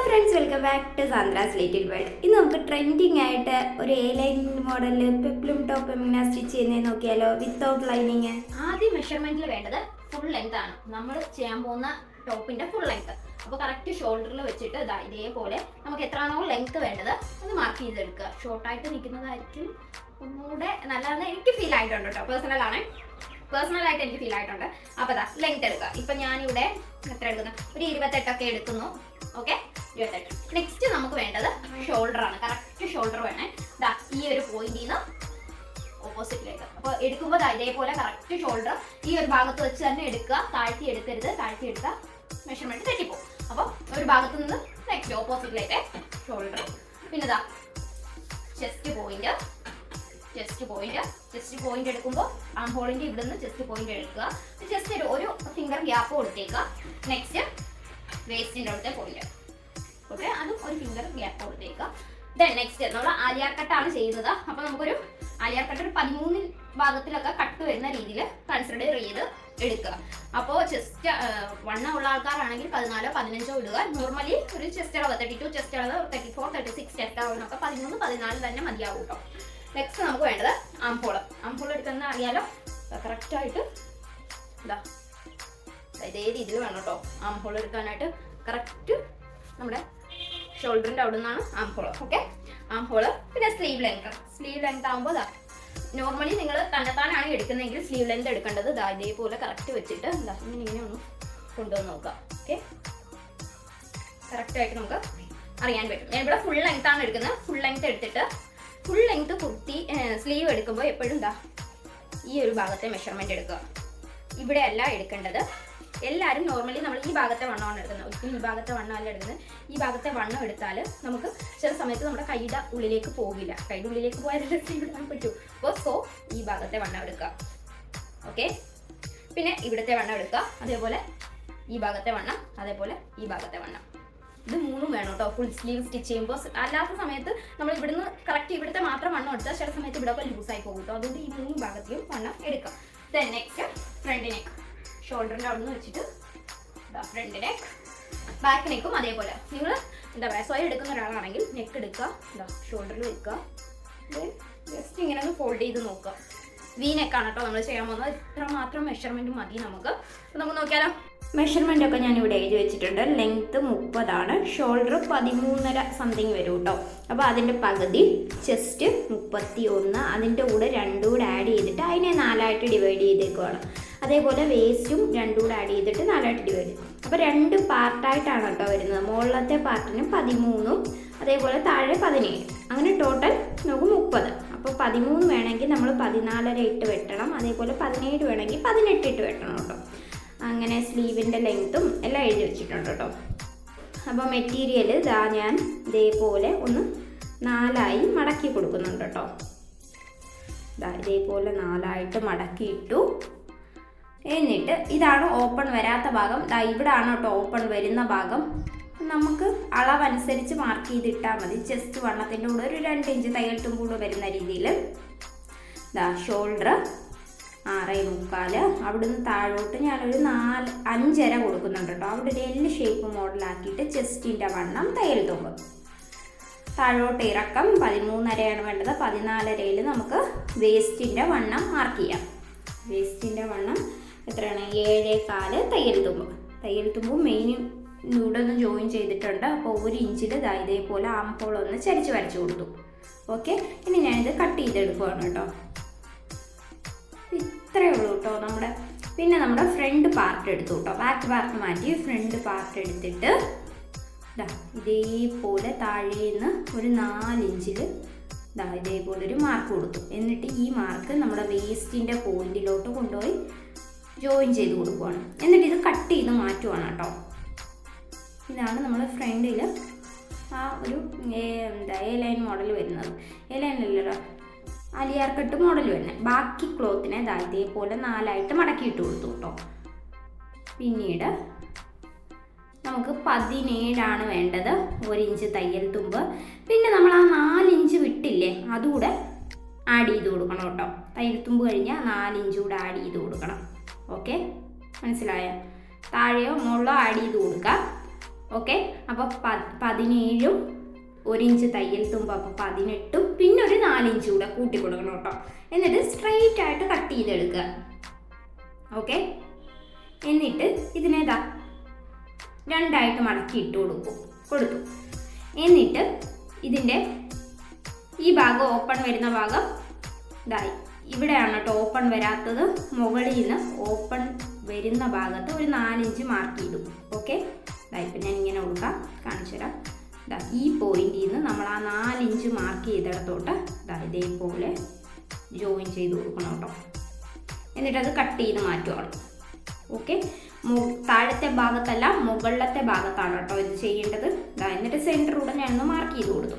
Friends, welcome back to Sandra's little world. ഇന്ന് നമുക്ക് trending ആയിട്ട് ഒരു എ ലൈൻ മോഡലിൽ പെപ്ലും ടോപ്പ് എങ്ങനെ സ്റ്റിച്ച് ചെയ്യുന്നത് നോക്കിയാലോ, വിത്തൗട്ട് ലൈനിങ്. ആദ്യം മെഷർമെന്റിൽ വേണ്ടത് ഫുൾ ലെങ്ത് ആണ്. നമ്മൾ ചെയ്യാൻ പോകുന്ന ടോപ്പിന്റെ ഫുൾ ലെങ്ത്. അപ്പോൾ കറക്റ്റ് ഷോൾഡറിൽ വെച്ചിട്ട് ഇതേപോലെ നമുക്ക് എത്രയാണോ ലെങ്ത് വേണ്ടത് അത് മാർക്ക് ചെയ്തെടുക്കുക. ഷോർട്ടായിട്ട് നിൽക്കുന്നതായിരിക്കും ഒന്നുകൂടെ നല്ലതെന്ന് എനിക്ക് ഫീൽ ആയിട്ടുണ്ട് കേട്ടോ. പേഴ്സണലായിട്ട് എനിക്ക് ഫീൽ ആയിട്ടുണ്ട്. അപ്പോൾ ലെങ്ത് എടുക്കുക. ഇപ്പം ഞാനിവിടെ എത്ര എടുക്കുന്നു, ഒരു 28 എടുക്കുന്നു. ഓക്കെ, 28. നെക്സ്റ്റ് നമുക്ക് വേണ്ടത് ഷോൾഡർ ആണ്. കറക്റ്റ് ഷോൾഡർ വേണേ. ഈ ഒരു പോയിന്റിൽ നിന്ന് ഓപ്പോസിറ്റിലേക്ക്. അപ്പോൾ എടുക്കുമ്പോൾ ഇതേപോലെ കറക്റ്റ് ഷോൾഡർ ഈ ഒരു ഭാഗത്ത് വെച്ച് തന്നെ എടുക്കുക. താഴ്ത്തി എടുക്കരുത്. താഴ്ത്തി എടുത്താൽ മെഷർമെന്റ് തെറ്റിപ്പോകും. അപ്പോൾ ഒരു ഭാഗത്ത് നിന്ന് നെക്സ്റ്റ് ഓപ്പോസിറ്റിലേക്ക് ഷോൾഡർ. പിന്നെ ചെസ്റ്റ് പോയിന്റ് എടുക്കുമ്പോൾ ആം ഹോളിന്റെ ഇവിടെ നിന്ന് ചെസ്റ്റ് പോയിന്റ് എടുക്കുക. ജസ്റ്റ് ഒരു ഫിംഗർ ഗ്യാപ്പ് കൊടുത്തേക്കുക. നെക്സ്റ്റ് വേസ്റ്റിന്റെ അവിടുത്തെ പോയിന്റ്. ഓക്കെ, അതും ഒരു ഫിംഗർ ഗ്യാപ്പ് കൊടുത്തേക്കുക. ദെൻ നെക്സ്റ്റ് നമ്മൾ ആലിയാർ കട്ടാണ് ചെയ്യുന്നത്. അപ്പോൾ നമുക്കൊരു ആലിയാർ കട്ട് ഒരു 13 ഭാഗത്തിലൊക്കെ കട്ട് വരുന്ന രീതിയിൽ കൺസിഡർ ചെയ്ത് എടുക്കുക. അപ്പോൾ ചെസ്റ്റ് വണ്ണമുള്ള ആൾക്കാരാണെങ്കിൽ 14 15 ഇടുക. നോർമലി ഒരു ചെസ്റ്റ് അളവ് 32, ചെസ്റ്റ് അളവ് 34 36 ചെസ്റ്റ് അളവിനൊക്കെ 13 14 തന്നെ മതിയാവും കേട്ടോ. നെക്സ്റ്റ് നമുക്ക് വേണ്ടത് ആംഹോൾ എടുക്കുന്ന അറിയാലോ. കറക്റ്റായിട്ട് ഇതേ രീതിയിൽ വേണം കേട്ടോ ആംഹോൾ എടുക്കാനായിട്ട്. കറക്റ്റ് നമ്മുടെ ഷോൾഡറിൻ്റെ അവിടെ നിന്നാണ് ആംഹോൾ. Okay, armhole. പിന്നെ സ്ലീവ് ലെങ്ത് ആകുമ്പോൾ നോർമലി നിങ്ങൾ തന്നെത്താനാണ് എടുക്കുന്നതെങ്കിൽ സ്ലീവ് ലെങ്ത് എടുക്കേണ്ടത് ഇതേപോലെ കറക്റ്റ് വെച്ചിട്ട് ഇങ്ങനെ ഒന്ന് കൊണ്ടുവന്ന് നോക്കുക. ഓക്കെ, കറക്റ്റായിട്ട് നമുക്ക് അറിയാൻ പറ്റും. ഞാൻ ഇവിടെ ഫുൾ ലെങ്ത് ആണ് എടുക്കുന്നത്. ഫുൾ ലെങ്ത് എടുത്തിട്ട് ഫുൾ ലെങ്ത് കുർത്തി സ്ലീവ് എടുക്കുമ്പോൾ എപ്പോഴും ഈ ഒരു ഭാഗത്തെ മെഷർമെന്റ് എടുക്കുക. ഇവിടെ അല്ല എടുക്കേണ്ടത്. എല്ലാവരും നോർമലി നമ്മൾ ഈ ഭാഗത്തെ വണ്ണമാണ് എടുക്കുന്നത്. ഒരിക്കലും ഈ ഭാഗത്തെ വണ്ണമല്ല എടുക്കുന്നത്. ഈ ഭാഗത്തെ വണ്ണം എടുത്താൽ നമുക്ക് ചില സമയത്ത് നമ്മുടെ കൈയുടെ ഉള്ളിലേക്ക് പോകില്ല. കൈയുടെ ഉള്ളിലേക്ക് പോയാൽ സ്ലീവ് ഇടാൻ പറ്റൂ. അപ്പോൾ ഈ ഭാഗത്തെ വണ്ണം എടുക്കുക. ഓക്കെ, പിന്നെ ഇവിടുത്തെ വണ്ണം എടുക്കുക. അതേപോലെ ഈ ഭാഗത്തെ വണ്ണം, അതേപോലെ ഈ ഭാഗത്തെ വണ്ണം. ഇത് മൂന്നും വേണം കേട്ടോ ഫുൾ സ്ലീവ് സ്റ്റിച്ച് ചെയ്യുമ്പോൾ. അല്ലാത്ത സമയത്ത് നമ്മൾ ഇവിടുന്ന് കറക്റ്റ് ഇവിടുത്തെ മാത്രം വണ്ണം എടുത്താൽ ചില സമയത്ത് ഇവിടെ ഒക്കെ ലൂസായി പോകും കേട്ടോ. അതുകൊണ്ട് ഈ 3 ഭാഗത്തെയും വണ്ണം എടുക്കാം. Then next front neck. ഷോൾഡറിൻ്റെ അവിടെ നിന്ന് വെച്ചിട്ട് ഫ്രണ്ട് നെക്ക്. ബാക്ക് നെക്കും അതേപോലെ. നിങ്ങൾ സ്വയം എടുക്കുന്ന ഒരാളാണെങ്കിൽ നെക്ക് എടുക്കുക. ഷോൾഡറിൽ വെക്കുക. ദെൻ ജസ്റ്റ് ഇങ്ങനെ ഒന്ന് ഫോൾഡ് ചെയ്ത് നോക്കുക. വി നെക്കാണ് കേട്ടോ നമ്മൾ ചെയ്യാൻ പോകുന്നത്. ഇത്ര മാത്രം മെഷർമെൻറ്റ് മതി നമുക്ക്. അപ്പോൾ നമുക്ക് നോക്കിയാലോ. മെഷർമെൻ്റ് ഒക്കെ ഞാൻ ഇവിടെ എഴുതി വെച്ചിട്ടുണ്ട്. ലെങ്ത്ത് 30 ആണ്. ഷോൾഡർ 13.5 സംതിങ് വരും കേട്ടോ. അപ്പോൾ അതിൻ്റെ പകുതി ചെസ്റ്റ് 31. അതിൻ്റെ കൂടെ 2 കൂടെ ആഡ് ചെയ്തിട്ട് അതിനെ 4ആയിട്ട് ഡിവൈഡ് ചെയ്തേക്കുവാണ്. അതേപോലെ വേസ്റ്റും 2 കൂടെ ആഡ് ചെയ്തിട്ട് 4ആയിട്ട് ഡിവൈഡ് ചെയ്യും. അപ്പോൾ 2 പാർട്ടായിട്ടാണ് കേട്ടോ വരുന്നത്. മുകളിലത്തെ പാർട്ടിന് 13, അതേപോലെ താഴെ 17. അങ്ങനെ ടോട്ടൽ നമുക്ക് 30. അപ്പോൾ 13 വേണമെങ്കിൽ നമ്മൾ 14.5 ഇട്ട് വെട്ടണം. അതേപോലെ 17 വേണമെങ്കിൽ 18 ഇട്ട് വെട്ടണം കേട്ടോ. അങ്ങനെ സ്ലീവിൻ്റെ ലെങ്ത്തും എല്ലാം എഴുതി വെച്ചിട്ടുണ്ട് കേട്ടോ. അപ്പോൾ മെറ്റീരിയൽ ഞാൻ ഇതേപോലെ ഒന്ന് 4ആയി മടക്കി കൊടുക്കുന്നുണ്ട് കേട്ടോ. ഇതേപോലെ 4ആയിട്ട് മടക്കിയിട്ടു. എന്നിട്ട് ഇതാണ് ഓപ്പൺ വരാത്ത ഭാഗം. ഇവിടാണ് കേട്ടോ ഓപ്പൺ വരുന്ന ഭാഗം. നമുക്ക് അളവനുസരിച്ച് മാർക്ക് ചെയ്തിട്ടാൽ മതി. ചെസ്റ്റ് വണ്ണത്തിൻ്റെ കൂടെ ഒരു 2 ഇഞ്ച് തയ്യൽ തുമ്പൂടെ വരുന്ന രീതിയിൽ. ഷോൾഡർ 6.25. അവിടുന്ന് താഴോട്ട് ഞാനൊരു 5.5 കൊടുക്കുന്നുണ്ട് കേട്ടോ. അവിടെ ഒരു എൽ ഷേപ്പ് മോഡലാക്കിയിട്ട് ചെസ്റ്റിൻ്റെ വണ്ണം തയ്യൽ തുമ്പ്. താഴോട്ട് ഇറക്കം 13.5 വേണ്ടത്. 14.5 നമുക്ക് വേസ്റ്റിൻ്റെ വണ്ണം മാർക്ക് ചെയ്യാം. വേസ്റ്റിൻ്റെ വണ്ണം എത്രയാണ്? 7.25 തയ്യൽ തുമ്പ് മെയിൻ ഇവിടെ ഒന്ന് ജോയിൻ ചെയ്തിട്ടുണ്ട്. അപ്പോൾ 1 ഇഞ്ചിൽ ഇതേപോലെ ആംഹോൾ ഒന്ന് ചരിച്ച് വരച്ച് കൊടുത്തു. ഓക്കെ, ഇനി ഞാനിത് കട്ട് ചെയ്തെടുക്കുകയാണ് കേട്ടോ. ഇത്രയേ ഉള്ളൂ കേട്ടോ നമ്മുടെ. പിന്നെ നമ്മുടെ ഫ്രണ്ട് പാർട്ട് എടുത്തു കേട്ടോ. ബാക്ക് പാർട്ട് മാറ്റി ഫ്രണ്ട് പാർട്ട് എടുത്തിട്ട് ഇതേപോലെ താഴേന്ന് ഒരു 4 ഇഞ്ചിൽ ഇതേപോലെ ഒരു മാർക്ക് കൊടുത്തു. എന്നിട്ട് ഈ മാർക്ക് നമ്മുടെ വേസ്റ്റിൻ്റെ പോയിന്റിലോട്ട് കൊണ്ടുപോയി ജോയിൻ ചെയ്ത് കൊടുക്കുകയാണ്. എന്നിട്ട് ഇത് കട്ട് ചെയ്ത് മാറ്റുവാണ് കേട്ടോ. ഇതാണ് നമ്മൾ ഫ്രണ്ടിൽ ആ ഒരു എ ലൈൻ മോഡൽ വരുന്നത്. എ ലൈനല്ലല്ലോ, ആലിയാർ കട്ട് മോഡൽ വരുന്നത്. ബാക്കി ക്ലോത്തിനെ ഇതേപോലെ 4ആയിട്ട് മടക്കിയിട്ട് കൊടുത്തു കേട്ടോ. പിന്നീട് നമുക്ക് 17 വേണ്ടത്. 1 ഇഞ്ച് തയ്യൽ തുമ്പ്. പിന്നെ നമ്മൾ ആ 4 ഇഞ്ച് വിട്ടില്ലേ, അതുകൂടെ ആഡ് ചെയ്ത് കൊടുക്കണം കേട്ടോ. തയ്യൽ തുമ്പ് കഴിഞ്ഞാൽ 4 ഇഞ്ച് കൂടെ ആഡ് ചെയ്ത് കൊടുക്കണം. ഓക്കെ, മനസ്സിലായോ? താഴെയോ മുകളിലോ ആഡ് ചെയ്ത് കൊടുക്കുക. ഓക്കെ. അപ്പോൾ 17 1 ഇഞ്ച് തയ്യൽ തുമ്പ്, അപ്പോൾ 18, പിന്നെ ഒരു 4 ഇഞ്ച് കൂടെ കൂട്ടി കൊടുക്കണം കേട്ടോ. എന്നിട്ട് സ്ട്രെയിറ്റ് ആയിട്ട് കട്ട് ചെയ്തെടുക്കുക. ഓക്കെ. എന്നിട്ട് ഇതിനേതാ രണ്ടായിട്ട് മടക്കി ഇട്ട് കൊടുത്തു. എന്നിട്ട് ഇതിൻ്റെ ഈ ഭാഗം ഓപ്പൺ വരുന്ന ഭാഗം ഇതായി ഇവിടെയാണ് കേട്ടോ ഓപ്പൺ വരാത്തത്. മുകളിൽ നിന്ന് ഓപ്പൺ വരുന്ന ഭാഗത്ത് ഒരു 4 ഇഞ്ച് മാർക്ക് ചെയ്തു. ഓക്കെ. ഇപ്പം ഞാൻ ഇങ്ങനെ കൊടുക്കാം, കാണിച്ചു തരാം. ഈ പോയിന്റിൽ നിന്ന് നമ്മൾ ആ 4 ഇഞ്ച് മാർക്ക് ചെയ്തിടത്തോട്ട് ഇതേപോലെ ജോയിൻ ചെയ്ത് കൊടുക്കണം കേട്ടോ. എന്നിട്ടത് കട്ട് ചെയ്ത് മാറ്റുകയാണ്. ഓക്കെ. താഴത്തെ ഭാഗത്തല്ല, മുകളിലത്തെ ഭാഗത്താണ് കേട്ടോ ഇത് ചെയ്യേണ്ടത്. എന്നിട്ട് സെൻറ്ററിലൂടെ ഞാനൊന്ന് മാർക്ക് ചെയ്ത് കൊടുത്തു.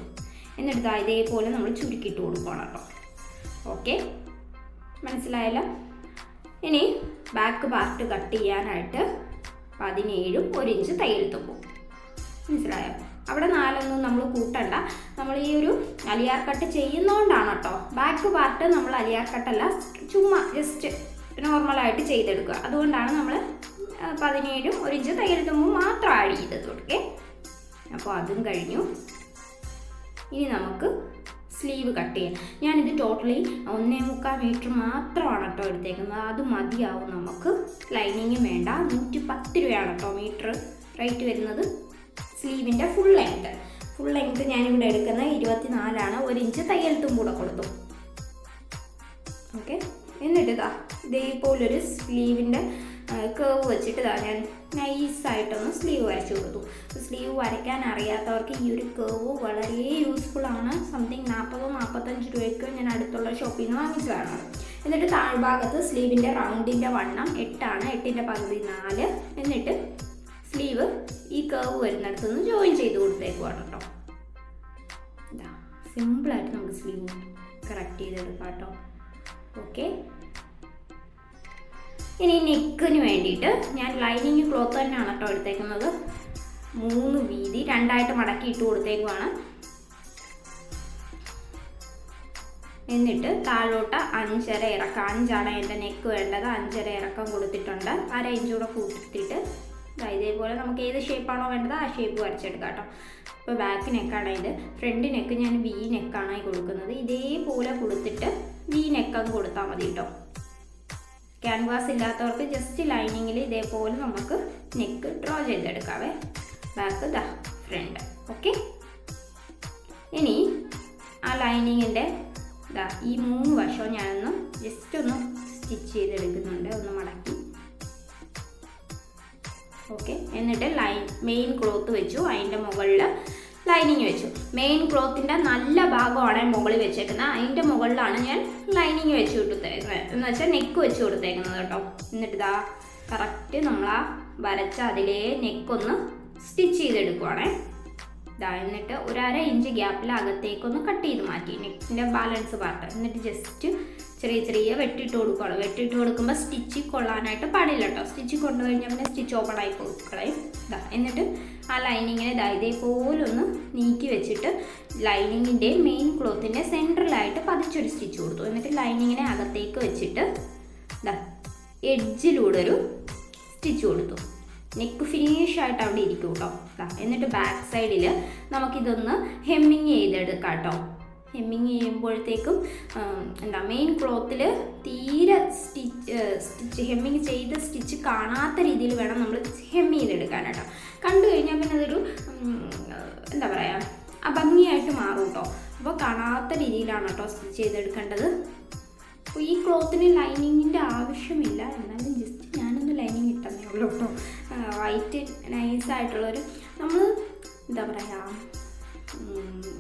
എന്നിട്ട് ഇതേപോലെ നമ്മൾ ചുരുക്കിയിട്ട് കൊടുക്കണം കേട്ടോ. ഓക്കെ, മനസ്സിലായല്ലോ. ഇനി ബാക്ക് പാർട്ട് കട്ട് ചെയ്യാനായിട്ട് 17 1 ഇഞ്ച് തയ്യൽ തുമ്പും. മനസ്സിലായോ? അവിടെ 4 നമ്മൾ കൂട്ടണ്ട. നമ്മൾ ഈ ഒരു അലിയാർ കട്ട് ചെയ്യുന്നതുകൊണ്ടാണ് കേട്ടോ. ബാക്ക് പാർട്ട് നമ്മൾ അലിയാർ കട്ടല്ല, ചുമ്മാ ജസ്റ്റ് നോർമലായിട്ട് ചെയ്തെടുക്കുക. അതുകൊണ്ടാണ് നമ്മൾ 17 1 ഇഞ്ച് തയ്യൽ തുമ്പും മാത്രം ആഡ് ചെയ്തത്. ഓക്കെ. അപ്പോൾ അതും കഴിഞ്ഞു. ഇനി നമുക്ക് സ്ലീവ് കട്ട് ചെയ്യാം. ഞാനിത് ടോട്ടലി 1.25 മീറ്റർ മാത്രമാണ് കേട്ടോ എടുത്തേക്കുന്നത്. അത് മതിയാവും നമുക്ക്. ലൈനിങ്ങും വേണ്ട. 110 രൂപയാണ് കേട്ടോ മീറ്റർ റേറ്റ് വരുന്നത്. സ്ലീവിൻ്റെ ഫുൾ ലെങ്ത് ഞാനിവിടെ എടുക്കുന്നത് 24 1 ഇഞ്ച് തയ്യൽ തുമ്പൂടെ കൊടുത്തു. ഓക്കെ. എന്നിട്ട് ഇതേപോലൊരു സ്ലീവിൻ്റെ കേവ് വെച്ചിട്ട് ഞാൻ നൈസായിട്ടൊന്ന് സ്ലീവ് വരച്ചു കൊടുത്തു. സ്ലീവ് വരയ്ക്കാൻ അറിയാത്തവർക്ക് ഈ ഒരു കേവ് വളരെ യൂസ്ഫുൾ ആണ്. സംതിങ് 40-45 രൂപയ്ക്ക് ഞാൻ അടുത്തുള്ള ഷോപ്പിൽ നിന്ന് വാങ്ങിച്ചതാണ്. എന്നിട്ട് താഴ്ഭാഗത്ത് സ്ലീവിൻ്റെ റൗണ്ടിൻ്റെ വണ്ണം 8 ആണ്. 8ൻ്റെ പകുതി 4. എന്നിട്ട് സ്ലീവ് ഈ കേവ് വരുന്നിടത്തുനിന്ന് ജോയിൻ ചെയ്ത് കൊടുത്തേക്കുവാണ് കേട്ടോ. സിമ്പിളായിട്ട് നമുക്ക് സ്ലീവ് കറക്റ്റ് ചെയ്തെടുക്കാം കേട്ടോ. ഓക്കെ. ഇനി നെക്കിന് വേണ്ടിയിട്ട് ഞാൻ ലൈനിങ് ക്ലോത്ത് തന്നെയാണ് കേട്ടോ എടുത്തേക്കുന്നത്. 3 വീതി 2ആയിട്ട് മടക്കി ഇട്ട് കൊടുത്തേക്കുവാണ്. എന്നിട്ട് താഴോട്ട് 5.5 ഇറക്കം. 5ആണ് എൻ്റെ നെക്ക് വേണ്ടത്. 5.5 ഇറക്കം കൊടുത്തിട്ടുണ്ട്. 1/2 ഇഞ്ച് കൂടെ കൂട്ടിയിട്ട് ഇതേപോലെ നമുക്ക് ഏത് ഷേപ്പാണോ വേണ്ടത് ആ ഷേപ്പ് വരച്ചെടുക്കാം കേട്ടോ. ഇപ്പോൾ ബാക്ക് നെക്കാണ് ഇത്. ഫ്രണ്ട് നെക്ക് ഞാൻ വി നെക്കാണ് കൊടുക്കുന്നത്. ഇതേപോലെ കൊടുത്തിട്ട് വി നെക്കങ്ങ് കൊടുത്താൽ മതി കേട്ടോ. ക്യാൻവാസ് ഇല്ലാത്തവർക്ക് ജസ്റ്റ് ലൈനിങ്ങിൽ ഇതേപോലെ നമുക്ക് നെക്ക് ഡ്രോ ചെയ്തെടുക്കാവേ. Back front. ഓക്കെ. ഇനി ആ ലൈനിങ്ങിൻ്റെ ഈ 3 വശവും ഞാനൊന്ന് ജസ്റ്റ് ഒന്ന് സ്റ്റിച്ച് ചെയ്തെടുക്കുന്നുണ്ട്, ഒന്ന് മടക്കി. ഓക്കെ. എന്നിട്ട് മെയിൻ ക്ലോത്ത് വെച്ചു. അതിൻ്റെ മുകളിൽ ലൈനിങ് വെച്ചു. മെയിൻ ക്ലോത്തിൻ്റെ നല്ല ഭാഗമാണ് മുകളിൽ വെച്ചേക്കുന്നത്. അതിൻ്റെ മുകളിലാണ് ഞാൻ ലൈനിങ് വെച്ച് കൊടുത്തേക്കുന്നത്, എന്ന് വെച്ചാൽ നെക്ക് വെച്ച് കൊടുത്തേക്കുന്നത് കേട്ടോ. എന്നിട്ട് കറക്റ്റ് നമ്മൾ ആ വരച്ച അതിലേ നെക്കൊന്ന് സ്റ്റിച്ച് ചെയ്തെടുക്കുവാണേ. എന്നിട്ട് 1/2 ഇഞ്ച് ഗ്യാപ്പിൽ അകത്തേക്കൊന്ന് കട്ട് ചെയ്ത് മാറ്റി നെക്കിൻ്റെ ബാലൻസ് പാർട്ട്. എന്നിട്ട് ജസ്റ്റ് ചെറിയ വെട്ടിട്ട് കൊടുക്കുകയാണ്. വെട്ടിട്ട് കൊടുക്കുമ്പോൾ സ്റ്റിച്ച് കൊള്ളാനായിട്ട് പാടില്ല കേട്ടോ. സ്റ്റിച്ച് കൊണ്ടു കഴിഞ്ഞാൽ പിന്നെ സ്റ്റിച്ച് ഓപ്പൺ ആയി കൊടുക്കളയും. എന്നിട്ട് ആ ലൈനിങ്ങിനെ ഇതേപോലെ ഒന്ന് നീക്കി വെച്ചിട്ട് ലൈനിങ്ങിൻ്റെ മെയിൻ ക്ലോത്തിൻ്റെ സെൻട്രലായിട്ട് പതിച്ചൊരു സ്റ്റിച്ച് കൊടുത്തു. എന്നിട്ട് ലൈനിങ്ങിനെ അകത്തേക്ക് വെച്ചിട്ട് എഡ്ജിലൂടെ ഒരു സ്റ്റിച്ച് കൊടുത്തു. നെക്ക് ഫിനിഷായിട്ട് അവിടെ ഇരിക്കും കേട്ടോ. എന്നിട്ട് ബാക്ക് സൈഡിൽ നമുക്കിതൊന്ന് ഹെമ്മിങ് ചെയ്തെടുക്കാം കേട്ടോ. ഹെമ്മിങ് ചെയ്യുമ്പോഴത്തേക്കും മെയിൻ ക്ലോത്തിൽ തീരെ ഹെമ്മിങ് ചെയ്ത സ്റ്റിച്ച് കാണാത്ത രീതിയിൽ വേണം നമ്മൾ ഹെമ്മ് ചെയ്തെടുക്കാനായിട്ടോ. കണ്ടു കഴിഞ്ഞാൽ പിന്നെ അതൊരു ഭംഗിയായിട്ട് മാറും കേട്ടോ. അപ്പോൾ കാണാത്ത രീതിയിലാണ് കേട്ടോ സ്റ്റിച്ച് ചെയ്തെടുക്കേണ്ടത്. അപ്പോൾ ഈ ക്ലോത്തിന് ലൈനിങ്ങിൻ്റെ ആവശ്യമില്ല. എന്നാലും ജസ്റ്റ് ഞാനൊന്ന് ലൈനിങ് ഇട്ടതേ ഉള്ളൂ കേട്ടോ. വൈറ്റ് നൈസായിട്ടുള്ളൊരു നമ്മൾ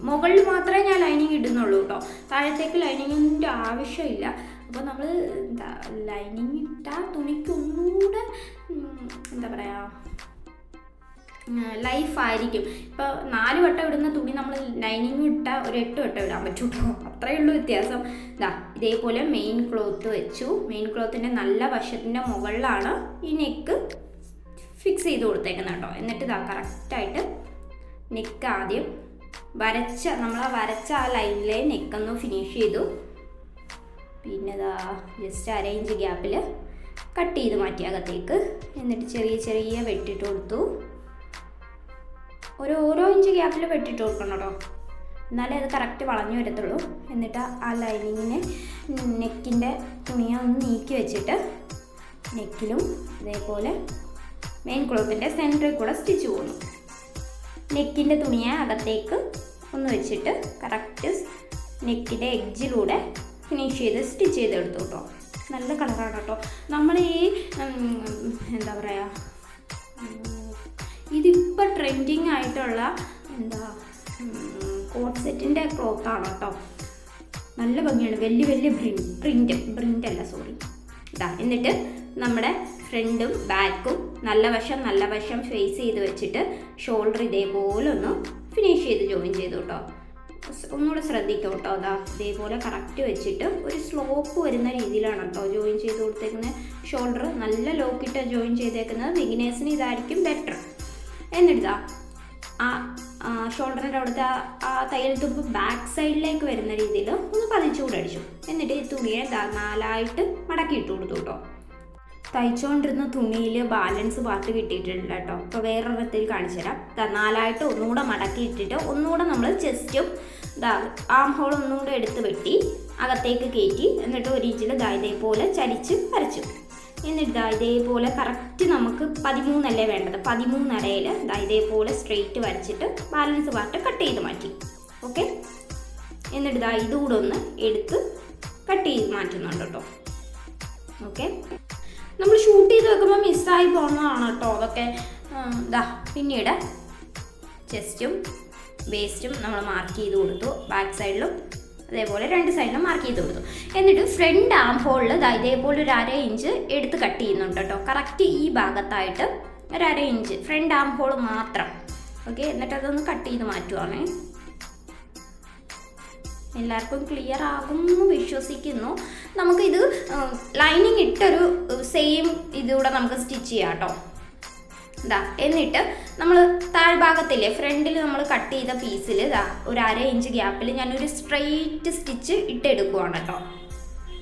മുകളിൽ മാത്രമേ ഞാൻ ലൈനിങ് ഇടുന്നുള്ളൂ കേട്ടോ. താഴത്തേക്ക് ലൈനിങ്ങിൻ്റെ ആവശ്യമില്ല. അപ്പോൾ നമ്മൾ ലൈനിങ് ഇട്ടാൽ തുണിക്ക് ഒന്നുകൂടെ ലൈഫായിരിക്കും. ഇപ്പോൾ 4 വട്ടം ഇടുന്ന തുണി നമ്മൾ ലൈനിങ് ഇട്ടാൽ ഒരു 8 വട്ടം ഇടാൻ പറ്റും കേട്ടോ. അത്രയേ ഉള്ളൂ വ്യത്യാസം. ഇതേപോലെ മെയിൻ ക്ലോത്ത് വെച്ചു. മെയിൻ ക്ലോത്തിൻ്റെ നല്ല വശത്തിൻ്റെ മുകളിലാണ് ഈ നെക്ക് ഫിക്സ് ചെയ്ത് കൊടുത്തേക്കുന്നത് കേട്ടോ. എന്നിട്ട് കറക്റ്റായിട്ട് നെക്ക് ആദ്യം നമ്മൾ വരച്ച ആ ലൈനിലെ നെക്കൊന്ന് ഫിനിഷ് ചെയ്തു. പിന്നെ ജസ്റ്റ് 1/2 ഇഞ്ച് ഗ്യാപ്പിൽ കട്ട് ചെയ്ത് മാറ്റി അകത്തേക്ക്. എന്നിട്ട് ചെറിയ വെട്ടിട്ട് കൊടുത്തു. ഓരോ ഇഞ്ച് ഗ്യാപ്പിൽ വെട്ടിട്ട് കൊടുക്കണം കേട്ടോ, എന്നാലേ അത് കറക്റ്റ് വളഞ്ഞു വരത്തുള്ളൂ. എന്നിട്ട് ആ ലൈനിങ്ങിനെ നെക്കിൻ്റെ തുണിയെ ഒന്ന് നീക്കി വെച്ചിട്ട് നെക്കിലും ഇതേപോലെ മെയിൻ ക്ലോത്തിൻ്റെ സെൻറ്ററിൽ കൂടെ സ്റ്റിച്ച് പോകുന്നു. നെക്കിൻ്റെ തുണിയെ അകത്തേക്ക് ഒന്ന് വെച്ചിട്ട് കറക്റ്റ് നെക്കിൻ്റെ എഡ്ജിലൂടെ ഫിനിഷ് ചെയ്ത് സ്റ്റിച്ച് ചെയ്തെടുത്തു കേട്ടോ. നല്ല കളറാണ് കേട്ടോ. നമ്മൾ ഈ എന്താ പറയുക, ഇതിപ്പോൾ ട്രെൻഡിങ് ആയിട്ടുള്ള കോട്ട് സെറ്റിൻ്റെ ക്ലോത്താണ് കേട്ടോ. നല്ല ഭംഗിയാണ്, വലിയ പ്രിൻ്റ് അല്ല സോറി ഇതാ. എന്നിട്ട് നമ്മുടെ ഫ്രണ്ടും ബാക്കും നല്ല വശം ഫേസ് ചെയ്ത് വെച്ചിട്ട് ഷോൾഡർ ഇതേപോലെ ഒന്ന് ഫിനിഷ് ചെയ്ത് ജോയിൻ ചെയ്തു കേട്ടോ. ഒന്നുകൂടെ ശ്രദ്ധിക്കും കേട്ടോ. അതാ ഇതേപോലെ കറക്റ്റ് വെച്ചിട്ട് ഒരു സ്ലോപ്പ് വരുന്ന രീതിയിലാണ് കേട്ടോ ജോയിൻ ചെയ്ത് കൊടുത്തേക്കുന്നത്. ഷോൾഡർ നല്ല ലോക്കിട്ട് ജോയിൻ ചെയ്തേക്കുന്നത് ബിഗിനേഴ്സിന് ഇതായിരിക്കും ബെറ്റർ. എന്നിട്ടാ ആ ഷോൾഡറിൻ്റെ അവിടുത്തെ ആ തയ്യൽ തുമ്പ് ബാക്ക് സൈഡിലേക്ക് വരുന്ന രീതിയിൽ ഒന്ന് പതിച്ചുകൂടെ അടിച്ചു. എന്നിട്ട് ഈ തുണിയെ 4 മടക്കി ഇട്ട് കൊടുത്തു കേട്ടോ. തയ്ച്ചുകൊണ്ടിരുന്ന തുണിയിൽ ബാലൻസ് പാർട്ട് കിട്ടിയിട്ടില്ല കേട്ടോ. അപ്പോൾ വേറൊരിടത്തിൽ കാണിച്ചു തരാം. 4 ഒന്നുകൂടെ മടക്കി ഇട്ടിട്ട് ഒന്നുകൂടെ നമ്മൾ ചെസ്റ്റും ആം ഹോൾ ഒന്നുകൂടെ എടുത്ത് വെട്ടി അകത്തേക്ക് കയറ്റി എന്നിട്ട് 1 ഇഞ്ചിൽ ഇതേപോലെ ചരിച്ച് വരച്ചു. എന്നിട്ട് ഇതേപോലെ കറക്റ്റ് നമുക്ക് 13 അല്ലേ വേണ്ടത്, 13 അരയിൽ ഇതേപോലെ സ്ട്രെയിറ്റ് വരച്ചിട്ട് ബാലൻസ് പാർട്ട് കട്ട് ചെയ്ത് മാറ്റി. ഓക്കെ, എന്നിട്ട് ഇതുകൂടെ ഒന്ന് എടുത്ത് കട്ട് ചെയ്ത് മാറ്റുന്നുണ്ട് കേട്ടോ. ഓക്കെ, നമ്മൾ ഷൂട്ട് ചെയ്ത് വെക്കുമ്പോൾ മിസ്സായി പോകുന്നതാണ് കേട്ടോ അതൊക്കെ. പിന്നീട് ചെസ്റ്റും വേസ്റ്റും നമ്മൾ മാർക്ക് ചെയ്ത് കൊടുത്തു. ബാക്ക് സൈഡിലും അതേപോലെ 2 സൈഡിലും മാർക്ക് ചെയ്ത് കൊടുത്തു. എന്നിട്ട് ഫ്രണ്ട് ആം ഹോളിൽ ഇതേപോലെ ഒരു 1/2 ഇഞ്ച് എടുത്ത് കട്ട് ചെയ്യുന്നുണ്ട് കേട്ടോ. കറക്റ്റ് ഈ ഭാഗത്തായിട്ട് ഒരു 1/2 ഇഞ്ച് ഫ്രണ്ട് ആം ഹോൾ മാത്രം. ഓക്കെ, എന്നിട്ട് അതൊന്ന് കട്ട് ചെയ്ത് മാറ്റുവാണേ. എല്ലാവർക്കും ക്ലിയർ ആകുമെന്ന് വിശ്വസിക്കുന്നു. നമുക്കിത് ലൈനിങ് ഇട്ടൊരു സെയിം ഇതുകൂടെ നമുക്ക് സ്റ്റിച്ച് ചെയ്യാം കേട്ടോ. എന്നിട്ട് നമ്മൾ താഴ്ഭാഗത്തില്ലേ ഫ്രണ്ടിൽ നമ്മൾ കട്ട് ചെയ്ത പീസിൽ ഒരു 1/2 ഇഞ്ച് ഗ്യാപ്പിൽ ഞാനൊരു സ്ട്രെയിറ്റ് സ്റ്റിച്ച് ഇട്ടെടുക്കുവാണ് കേട്ടോ.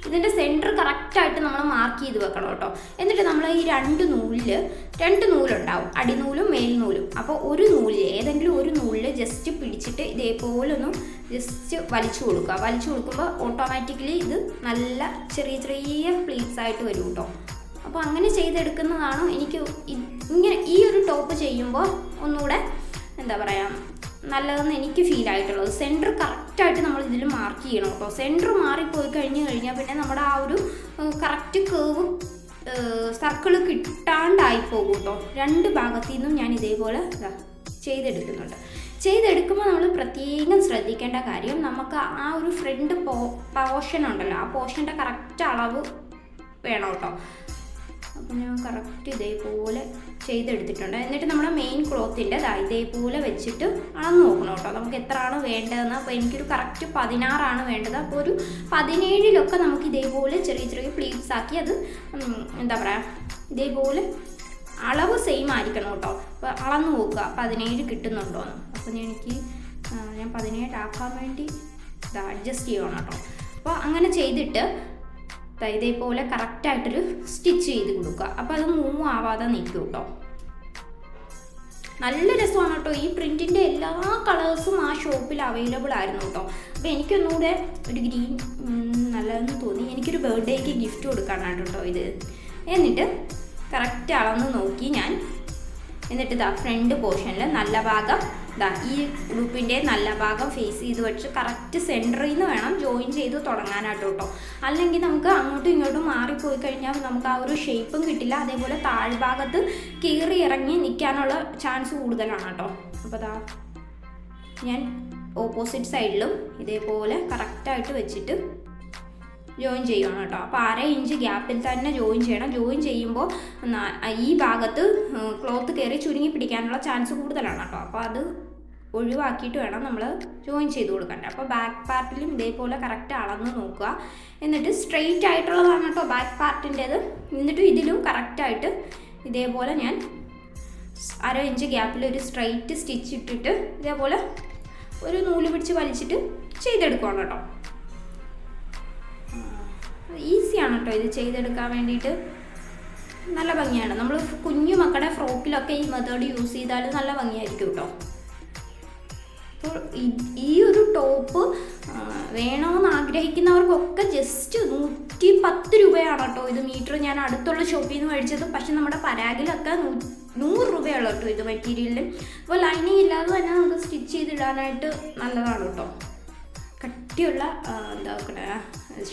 ഇതിൻ്റെ സെൻറ്റർ കറക്റ്റായിട്ട് നമ്മൾ മാർക്ക് ചെയ്ത് വെക്കണം കേട്ടോ. എന്നിട്ട് നമ്മൾ ഈ 2 നൂലുണ്ടാവും, അടിനൂലും മേൽനൂലും. അപ്പോൾ ഒരു നൂലിൽ ഏതെങ്കിലും ഒരു നൂലിൽ ജസ്റ്റ് പിടിച്ചിട്ട് ഇതേപോലെ ഒന്ന് ജസ്റ്റ് വലിച്ചു കൊടുക്കുക. വലിച്ചു കൊടുക്കുമ്പോൾ ഓട്ടോമാറ്റിക്കലി ഇത് നല്ല ചെറിയ പ്ലീറ്റ്സ് ആയിട്ട് വരും കേട്ടോ. അപ്പോൾ അങ്ങനെ ചെയ്തെടുക്കുന്നതാണ് എനിക്ക് ഇങ്ങനെ ഈ ഒരു ടോപ്പ് ചെയ്യുമ്പോൾ ഒന്നുകൂടെ എന്താ പറയുക നല്ലതെന്ന് എനിക്ക് ഫീൽ ആയിട്ടുള്ളത്. സെൻറ്റർ കറക്റ്റായിട്ട് നമ്മൾ ഇതിൽ മാർക്ക് ചെയ്യണം കേട്ടോ. സെൻറ്റർ മാറിപ്പോയി കഴിഞ്ഞാൽ പിന്നെ നമ്മുടെ ആ ഒരു കറക്റ്റ് കേവ് സർക്കിൾ കിട്ടാണ്ടായി പോകും കേട്ടോ. 2 ഭാഗത്തു നിന്നും ഞാൻ ഇതേപോലെ ചെയ്തെടുക്കുന്നുണ്ട്. ചെയ്തെടുക്കുമ്പോൾ നമ്മൾ പ്രത്യേകം ശ്രദ്ധിക്കേണ്ട കാര്യം നമുക്ക് ആ ഒരു ഫ്രണ്ട് പോർഷൻ ഉണ്ടല്ലോ, ആ പോർഷൻ്റെ കറക്റ്റ് അളവ് വേണം കേട്ടോ. അപ്പോൾ ഞാൻ കറക്റ്റ് ഇതേപോലെ ചെയ്തെടുത്തിട്ടുണ്ട്. എന്നിട്ട് നമ്മുടെ മെയിൻ ക്ലോത്തിൻ്റെ ഇതേപോലെ വെച്ചിട്ട് അളന്ന് നോക്കണം കേട്ടോ നമുക്ക് എത്രയാണ് വേണ്ടതെന്ന്. അപ്പോൾ എനിക്കൊരു കറക്റ്റ് 16 വേണ്ടത്. അപ്പോൾ ഒരു 17 നമുക്ക് ഇതേപോലെ ചെറിയ പ്ലീറ്റ്സ് ആക്കി അത് എന്താ പറയുക ഇതേപോലെ അളവ് സെയിം ആയിരിക്കണം കേട്ടോ. അപ്പോൾ അളന്ന് നോക്കുക 17 കിട്ടുന്നുണ്ടോയെന്ന്. അപ്പോൾ ഞാൻ 17 ആക്കാൻ വേണ്ടി അഡ്ജസ്റ്റ് ചെയ്യണം കേട്ടോ. അപ്പോൾ അങ്ങനെ ചെയ്തിട്ട് ഇതേപോലെ കറക്റ്റായിട്ടൊരു സ്റ്റിച്ച് ചെയ്ത് കൊടുക്കുക. അപ്പോൾ അത് മൂവ് ആവാതെ നിൽക്കും കേട്ടോ. നല്ല രസമാണ് കേട്ടോ. ഈ പ്രിൻറ്റിൻ്റെ എല്ലാ കളേഴ്സും ആ ഷോപ്പിൽ അവൈലബിൾ ആയിരുന്നു കേട്ടോ. അപ്പോൾ എനിക്കൊന്നുകൂടെ ഒരു ഗ്രീൻ നല്ലതെന്ന് തോന്നി. എനിക്കൊരു ബർത്ത്ഡേക്ക് ഗിഫ്റ്റ് കൊടുക്കാനാണ് കേട്ടോ ഇത്. എന്നിട്ട് കറക്റ്റ് അളന്ന് നോക്കി ഞാൻ. എന്നിട്ട് ഫ്രണ്ട് പോർഷനിൽ നല്ല ഭാഗം ഈ ഉടുപ്പിൻ്റെ നല്ല ഭാഗം ഫേസ് ചെയ്ത് വെച്ച് കറക്റ്റ് സെൻറ്ററിൽ നിന്ന് വേണം ജോയിൻ ചെയ്ത് തുടങ്ങാനായിട്ട് കേട്ടോ. അല്ലെങ്കിൽ നമുക്ക് അങ്ങോട്ടും ഇങ്ങോട്ടും മാറിപ്പോയി കഴിഞ്ഞാൽ നമുക്ക് ആ ഒരു ഷേപ്പും കിട്ടില്ല. അതേപോലെ താഴ്ഭാഗത്ത് കീറി ഇറങ്ങി നിൽക്കാനുള്ള ചാൻസ് കൂടുതലാണ് കേട്ടോ. അപ്പോൾ ഞാൻ ഓപ്പോസിറ്റ് സൈഡിലും ഇതേപോലെ കറക്റ്റായിട്ട് വെച്ചിട്ട് ജോയിൻ ചെയ്യണം കേട്ടോ. അപ്പോൾ 1/2 ഇഞ്ച് ഗ്യാപ്പിൽ തന്നെ ജോയിൻ ചെയ്യണം. ജോയിൻ ചെയ്യുമ്പോൾ ഈ ഭാഗത്ത് ക്ലോത്ത് കയറി ചുരുങ്ങി പിടിക്കാനുള്ള ചാൻസ് കൂടുതലാണ് കേട്ടോ. അപ്പോൾ അത് ഒഴിവാക്കിയിട്ട് വേണം നമ്മൾ ജോയിൻ ചെയ്ത് കൊടുക്കേണ്ടത്. അപ്പോൾ ബാക്ക് പാർട്ടിലും ഇതേപോലെ കറക്റ്റ് അളന്ന് നോക്കുക. എന്നിട്ട് സ്ട്രെയിറ്റ് ആയിട്ടുള്ളതാണ് കേട്ടോ ബാക്ക് പാർട്ടിൻ്റേത്. എന്നിട്ട് ഇതിലും കറക്റ്റായിട്ട് ഇതേപോലെ ഞാൻ 1/2 ഇഞ്ച് ഗ്യാപ്പിൽ ഒരു സ്ട്രെയിറ്റ് സ്റ്റിച്ച് ഇട്ടിട്ട് ഇതേപോലെ ഒരു നൂല് പിടിച്ച് വലിച്ചിട്ട് ചെയ്തെടുക്കുകയാണ് കേട്ടോ. ഈസിയാണ് കേട്ടോ ഇത് ചെയ്തെടുക്കാൻ വേണ്ടിയിട്ട്. നല്ല ഭംഗിയാണ്. നമ്മൾ കുഞ്ഞു മക്കളുടെ ഫ്രോക്കിലൊക്കെ ഈ മെത്തേഡ് യൂസ് ചെയ്താൽ നല്ല ഭംഗിയായിരിക്കും കേട്ടോ. അപ്പോൾ ഈ ഒരു ടോപ്പ് വേണമെന്ന് ആഗ്രഹിക്കുന്നവർക്കൊക്കെ ജസ്റ്റ് 110 രൂപയാണ് കേട്ടോ ഇത് മീറ്റർ. ഞാൻ അടുത്തുള്ള ഷോപ്പിൽ നിന്ന് മേടിച്ചത്. പക്ഷെ നമ്മുടെ പരാഗിലൊക്കെ 100 രൂപയുള്ളൂ കേട്ടോ ഇത് മെറ്റീരിയലിൽ. അപ്പോൾ ലൈനിങ് ഇല്ലാതെ തന്നെ നമുക്ക് സ്റ്റിച്ച് ചെയ്തിടാനായിട്ട് നല്ലതാണ് കേട്ടോ. കട്ടിയുള്ള എന്താ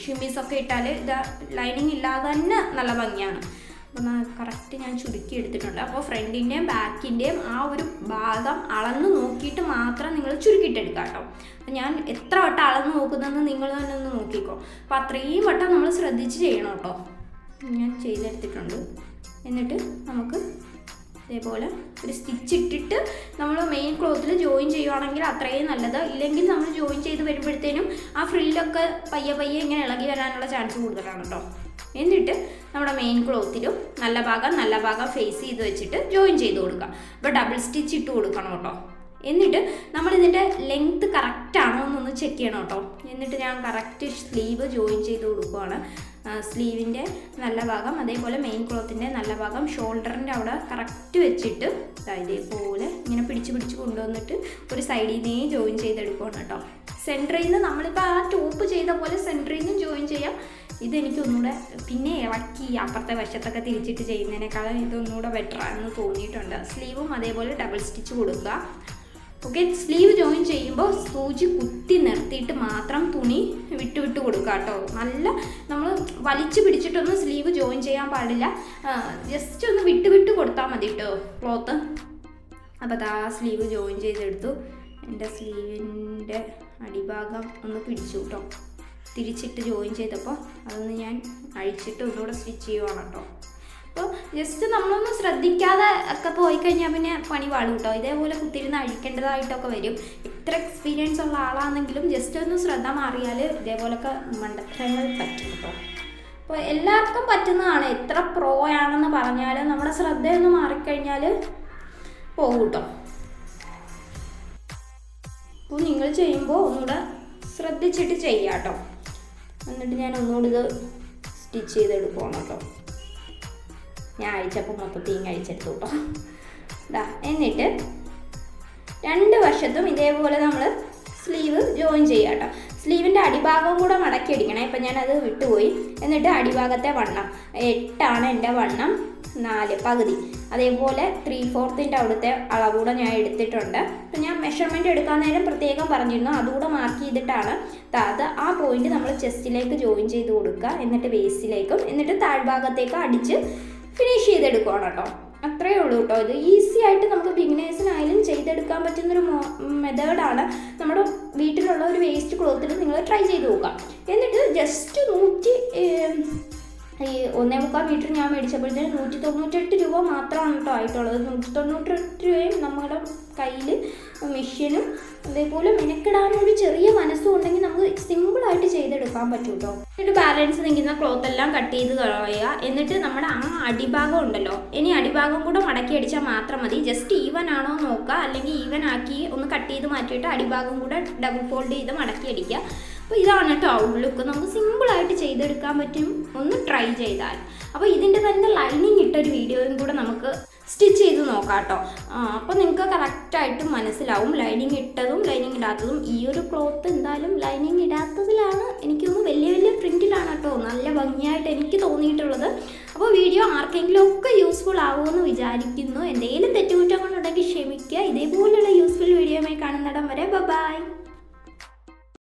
ഷിമ്മീസൊക്കെ ഇട്ടാൽ ഇത് ലൈനിങ് ഇല്ലാതെ തന്നെ നല്ല ഭംഗിയാണ്. അപ്പോൾ കറക്റ്റ് ഞാൻ ചുരുക്കി എടുത്തിട്ടുണ്ട്. അപ്പോൾ ഫ്രണ്ടിൻ്റെയും ബാക്കിൻ്റെയും ആ ഒരു ഭാഗം അളന്ന് നോക്കിയിട്ട് മാത്രം നിങ്ങൾ ചുരുക്കിയിട്ടെടുക്കുക കേട്ടോ. അപ്പോൾ ഞാൻ എത്ര വട്ടം അളന്ന് നോക്കുന്നതെന്ന് നിങ്ങൾ തന്നെ ഒന്ന് നോക്കിക്കോ. അപ്പോൾ അത്രയും വട്ടം നമ്മൾ ശ്രദ്ധിച്ച് ചെയ്യണം കേട്ടോ. ഞാൻ ചെയ്തെടുത്തിട്ടുണ്ട്. എന്നിട്ട് നമുക്ക് ഇതേപോലെ ഒരു സ്റ്റിച്ച് ഇട്ടിട്ട് നമ്മൾ മെയിൻ ക്ലോത്തിൽ ജോയിൻ ചെയ്യുവാണെങ്കിൽ അത്രയും നല്ലത്. ഇല്ലെങ്കിൽ നമ്മൾ ജോയിൻ ചെയ്ത് വരുമ്പോഴത്തേനും ആ ഫ്രില്ലൊക്കെ പയ്യെ ഇങ്ങനെ ഇളകി വരാനുള്ള ചാൻസ് കൂടുതലാണ് കേട്ടോ. എന്നിട്ട് നമ്മുടെ മെയിൻ ക്ലോത്തിലും നല്ല ഭാഗം ഫേസ് ചെയ്ത് വെച്ചിട്ട് ജോയിൻ ചെയ്ത് കൊടുക്കുക. അപ്പോൾ ഡബിൾ സ്റ്റിച്ച് ഇട്ട് കൊടുക്കണം കേട്ടോ. എന്നിട്ട് നമ്മളിതിൻ്റെ ലെങ്ത്ത് കറക്റ്റ് ആണോ എന്നൊന്ന് ചെക്ക് ചെയ്യണം കേട്ടോ. എന്നിട്ട് ഞാൻ കറക്റ്റ് സ്ലീവ് ജോയിൻ ചെയ്ത് കൊടുക്കുകയാണ്. സ്ലീവിൻ്റെ നല്ല ഭാഗം അതേപോലെ മെയിൻ ക്ലോത്തിൻ്റെ നല്ല ഭാഗം ഷോൾഡറിൻ്റെ അവിടെ കറക്റ്റ് വെച്ചിട്ട് ഇതേപോലെ ഇങ്ങനെ പിടിച്ച് കൊണ്ടുവന്നിട്ട് ഒരു സൈഡിൽ നിന്നേ ജോയിൻ ചെയ്തെടുക്കുകയാണ് കേട്ടോ. സെൻറ്ററിൽ നിന്ന് നമ്മളിപ്പോൾ ആ ടോപ്പ് ചെയ്ത പോലെ സെൻറ്ററിൽ നിന്ന് ജോയിൻ ചെയ്യാം. ഇതെനിക്ക് ഒന്നുകൂടെ പിന്നെ ഇളക്കി അപ്പുറത്തെ വശത്തൊക്കെ തിരിച്ചിട്ട് ചെയ്യുന്നതിനേക്കാളും ഇതൊന്നുകൂടെ ബെറ്ററാണെന്ന് തോന്നിയിട്ടുണ്ട്. സ്ലീവും അതേപോലെ ഡബിൾ സ്റ്റിച്ച് കൊടുക്കുക. ഓക്കെ, സ്ലീവ് ജോയിൻ ചെയ്യുമ്പോൾ സൂചി കുത്തി നിർത്തിയിട്ട് മാത്രം തുണി വിട്ട് കൊടുക്കുക കേട്ടോ. നല്ല നമ്മൾ വലിച്ചു പിടിച്ചിട്ടൊന്നും സ്ലീവ് ജോയിൻ ചെയ്യാൻ പാടില്ല. ജസ്റ്റ് ഒന്ന് വിട്ട് കൊടുത്താൽ മതി കേട്ടോ ക്ലോത്ത്. അപ്പോൾ ആ സ്ലീവ് ജോയിൻ ചെയ്തെടുത്തു. എൻ്റെ സ്ലീവിൻ്റെ അടിഭാഗം ഒന്ന് പിടിച്ചു കേട്ടോ. തിരിച്ചിട്ട് ജോയിൻ ചെയ്തപ്പോൾ അതൊന്ന് ഞാൻ അഴിച്ചിട്ട് ഒന്നുകൂടെ സ്റ്റിച്ച് ചെയ്യുവാണ് കേട്ടോ. അപ്പോൾ ജസ്റ്റ് നമ്മളൊന്ന് ശ്രദ്ധിക്കാതെ ഒക്കെ പോയി കഴിഞ്ഞാൽ പിന്നെ പണി പാടും കേട്ടോ. ഇതേപോലെ കുത്തിരുന്ന് അഴിക്കേണ്ടതായിട്ടൊക്കെ വരും. എത്ര എക്സ്പീരിയൻസ് ഉള്ള ആളാണെങ്കിലും ജസ്റ്റ് ഒന്ന് ശ്രദ്ധ മാറിയാൽ ഇതേപോലൊക്കെ മണ്ടത്തരങ്ങൾ പറ്റും കേട്ടോ. അപ്പോൾ എല്ലാവർക്കും പറ്റുന്നതാണ്. എത്ര പ്രോ ആണെന്ന് പറഞ്ഞാൽ നമ്മുടെ ശ്രദ്ധയൊന്ന് മാറിക്കഴിഞ്ഞാൽ പോകും കേട്ടോ. അപ്പോൾ നിങ്ങൾ ചെയ്യുമ്പോൾ ഒന്നുകൂടെ ശ്രദ്ധിച്ചിട്ട് ചെയ്യാം കേട്ടോ. എന്നിട്ട് ഞാൻ ഒന്നുകൂടി ഇത് സ്റ്റിച്ച് ചെയ്തെടുക്കണം കേട്ടോ. ഞാൻ അഴിച്ചപ്പോൾ മൊത്തത്തിൽ അഴിച്ചെടുത്തു കേട്ടോ. എന്നിട്ട് രണ്ട് വശത്തും ഇതേപോലെ നമ്മൾ സ്ലീവ് ജോയിൻ ചെയ്യുക കേട്ടോ. സ്ലീവിൻ്റെ അടിഭാഗവും കൂടെ മടക്കി അടിക്കണം. ഇപ്പം ഞാനത് വിട്ടുപോയി. എന്നിട്ട് അടിഭാഗത്തെ വണ്ണം 8 എൻ്റെ വണ്ണം, 4 പകുതി. അതേപോലെ 3/4 അവിടുത്തെ അളവുകൂടെ ഞാൻ എടുത്തിട്ടുണ്ട്. അപ്പം ഞാൻ മെഷർമെൻറ്റ് എടുക്കാൻ നേരം പ്രത്യേകം പറഞ്ഞിരുന്നു. അതുകൂടെ മാർക്ക് ചെയ്തിട്ടാണ് അത് ആ പോയിന്റ് നമ്മൾ ചെസ്റ്റിലേക്ക് ജോയിൻ ചെയ്ത് കൊടുക്കുക. എന്നിട്ട് വേസ്റ്റിലേക്കും എന്നിട്ട് താഴ്ഭാഗത്തേക്ക് അടിച്ച് ഫിനിഷ് ചെയ്തെടുക്കുകയാണ് കേട്ടോ. അത്രയേ ഉള്ളൂ കേട്ടോ. ഇത് ഈസി ആയിട്ട് നമുക്ക് ബിഗിനേഴ്സിനായാലും ചെയ്തെടുക്കാൻ പറ്റുന്നൊരു മെത്തേഡാണ്. നമ്മുടെ വീട്ടിലുള്ള ഒരു വേസ്റ്റ് ക്ലോത്തിൽ നിങ്ങൾ ട്രൈ ചെയ്ത് നോക്കുക. എന്നിട്ട് ജസ്റ്റ് 1.25 മീറ്റർ ഞാൻ മേടിച്ചപ്പോഴത്തേന് 198 രൂപ മാത്രമാണ് കേട്ടോ ആയിട്ടുള്ളത്. 198 രൂപയും നമ്മുടെ കയ്യിൽ മെഷീനും അതേപോലെ മെനക്കെടാനൊരു ചെറിയ മനസ്സും ഉണ്ടെങ്കിൽ നമുക്ക് സിമ്പിളായിട്ട് ചെയ്തെടുക്കാൻ പറ്റും കേട്ടോ. എന്നിട്ട് ബാലൻസ് നിൽക്കുന്ന ക്ലോത്ത് എല്ലാം കട്ട് ചെയ്ത് കളയുക. എന്നിട്ട് നമ്മുടെ ആ അടിഭാഗം ഉണ്ടല്ലോ, ഇനി അടിഭാഗം കൂടെ മടക്കി അടിച്ചാൽ മാത്രം മതി. ജസ്റ്റ് ഈവൻ ആണോ നോക്കുക. അല്ലെങ്കിൽ ഈവൻ ആക്കി ഒന്ന് കട്ട് ചെയ്ത് മാറ്റിയിട്ട് അടിഭാഗം കൂടെ ഡബിൾ ഫോൾഡ് ചെയ്ത് മടക്കി അടിക്കുക. അപ്പോൾ ഇതാണ് കേട്ടോ ഔട്ട് ലുക്ക്. നമുക്ക് സിമ്പിളായിട്ട് ചെയ്തെടുക്കാൻ പറ്റും ഒന്ന് ട്രൈ ചെയ്താൽ. അപ്പോൾ ഇതിൻ്റെ തന്നെ ലൈനിങ് ഇട്ടൊരു വീഡിയോയും കൂടെ നമുക്ക് സ്റ്റിച്ച് ചെയ്ത് നോക്കാം കേട്ടോ. അപ്പോൾ നിങ്ങൾക്ക് കറക്റ്റായിട്ട് മനസ്സിലാവും ലൈനിങ് ഇട്ടതും ലൈനിങ് ഇടാത്തതും. ഈ ഒരു ക്ലോത്ത് എന്തായാലും ലൈനിങ് ഇടാത്തതിലാണ് എനിക്കൊന്ന് വലിയ പ്രിൻറ്റിലാണ് കേട്ടോ നല്ല ഭംഗിയായിട്ട് എനിക്ക് തോന്നിയിട്ടുള്ളത്. അപ്പോൾ വീഡിയോ ആർക്കെങ്കിലും ഒക്കെ യൂസ്ഫുൾ ആവുമെന്ന് വിചാരിക്കുന്നു. എന്തെങ്കിലും തെറ്റുകുറ്റങ്ങളുണ്ടെങ്കിൽ ക്ഷമിക്കുക. ഇതേപോലെയുള്ള യൂസ്ഫുൾ വീഡിയോയുമായി കാണുന്നിടം വരെ ബൈ.